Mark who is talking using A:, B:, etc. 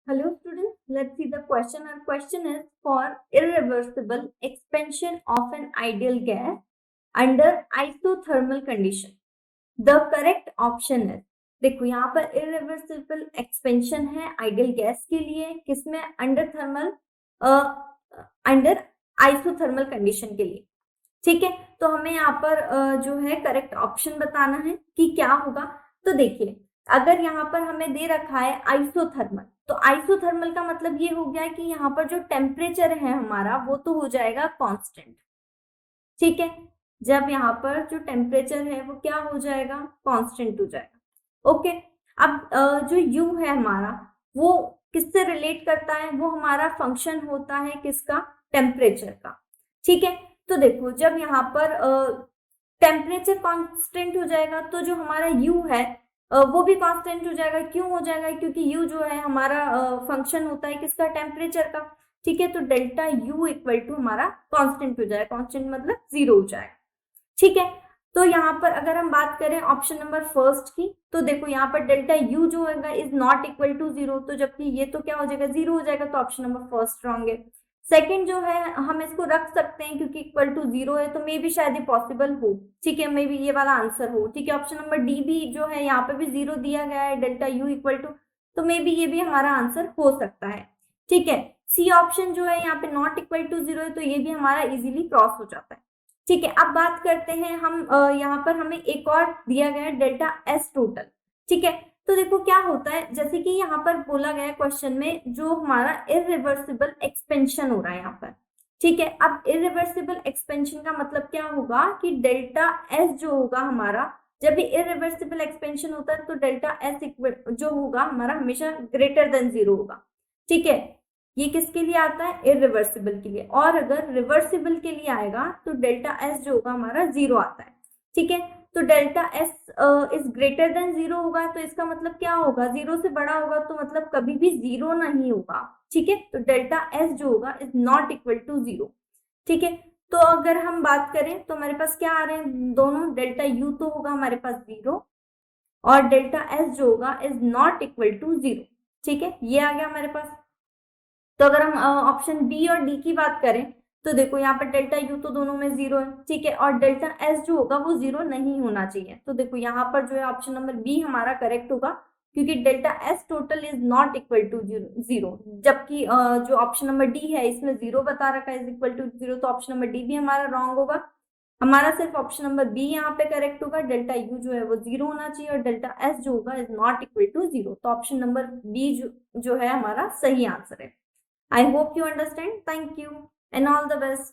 A: Hello students, let's see the question. Our question is for irreversible expansion of an ideal gas under isothermal condition. The correct option is, देखो यहाँ पर irreversible expansion है ideal gas के लिए, किसमें under isothermal condition के लिए. ठीक है, तो हमें यहाँ पर जो है करेक्ट ऑप्शन बताना है कि क्या होगा. तो देखिए, अगर यहाँ पर हमें दे रखा है आइसोथर्मल, तो आइसोथर्मल का मतलब ये हो गया कि यहाँ पर जो टेम्परेचर है हमारा वो तो हो जाएगा कांस्टेंट. ठीक है, जब यहाँ पर जो टेम्परेचर है वो क्या हो जाएगा, कांस्टेंट हो जाएगा. ओके, अब जो यू है हमारा वो किससे रिलेट करता है, वो हमारा फंक्शन होता है किसका, टेम्परेचर का. ठीक है, तो देखो जब यहाँ पर टेम्परेचर कांस्टेंट हो जाएगा तो जो हमारा यू है वो भी कांस्टेंट हो जाएगा. क्यों हो जाएगा, क्योंकि यू जो है हमारा फंक्शन होता है किसका, टेम्परेचर का. ठीक है, तो डेल्टा यू इक्वल टू हमारा कांस्टेंट हो जाएगा. कांस्टेंट मतलब 0 हो जाएगा. ठीक है, तो यहाँ पर अगर हम बात करें ऑप्शन नंबर फर्स्ट की, तो देखो यहाँ पर डेल्टा यू जो होगा इज नॉट इक्वल टू 0, तो जबकि ये तो क्या हो जाएगा, 0 हो जाएगा. तो ऑप्शन नंबर फर्स्ट रॉन्ग है. सेकंड जो है हम इसको रख सकते हैं क्योंकि इक्वल टू 0 है, तो मे भी शायद ये पॉसिबल हो. ठीक है, मे भी ये वाला आंसर हो. ठीक है, ऑप्शन नंबर डी भी जो है यहाँ पे भी 0 दिया गया है, डेल्टा यू इक्वल टू, तो मे भी ये भी हमारा आंसर हो सकता है. ठीक है, सी ऑप्शन जो है यहाँ पे नॉट इक्वल टू 0 है, तो ये भी हमारा इजीली क्रॉस हो जाता है. ठीक है, अब बात करते हैं हम यहाँ पर हमें एक और दिया गया है डेल्टा एस टोटल. ठीक है, तो देखो क्या होता है, जैसे कि यहाँ पर बोला गया क्वेश्चन में जो हमारा इरिवर्सिबल एक्सपेंशन हो रहा है यहाँ पर. ठीक है, अब इरिवर्सिबल एक्सपेंशन का मतलब क्या होगा कि डेल्टा एस जो होगा हमारा, जब भी इरिवर्सिबल एक्सपेंशन होता है तो डेल्टा एस जो होगा हमारा हमेशा ग्रेटर देन 0 होगा. ठीक है, ये किसके लिए आता है, इरिवर्सिबल के लिए. और अगर रिवर्सिबल के लिए आएगा तो डेल्टा एस जो होगा हमारा 0 आता है. ठीक है, तो delta S is greater than 0 होगा, तो इसका मतलब क्या होगा, 0 से बड़ा होगा, तो मतलब कभी भी 0 नहीं होगा. ठीक है, तो डेल्टा एस जो होगा इज नॉट इक्वल टू 0. ठीक है, तो अगर हम बात करें तो हमारे पास क्या आ रहे हैं दोनों, डेल्टा यू तो होगा हमारे पास 0 और डेल्टा एस जो होगा इज नॉट इक्वल टू 0. ठीक है, ये आ गया हमारे पास. तो अगर हम ऑप्शन बी और डी की बात करें तो देखो यहाँ पर डेल्टा यू तो दोनों में 0 है. ठीक है, और डेल्टा एस जो होगा वो 0 नहीं होना चाहिए. तो देखो यहाँ पर जो है ऑप्शन नंबर बी हमारा करेक्ट होगा, क्योंकि delta S total is not equal to 0, जबकि जो ऑप्शन नंबर डी है इसमें 0 बता रखा है इज इक्वल टू 0, तो ऑप्शन नंबर डी भी हमारा रॉन्ग होगा. हमारा सिर्फ ऑप्शन नंबर बी यहाँ पे करेक्ट होगा, डेल्टा यू जो है वो 0 होना चाहिए और डेल्टा एस जो होगा इज नॉट इक्वल टू 0. तो ऑप्शन नंबर बी जो है हमारा सही आंसर है. I hope you understand. Thank you and all the best.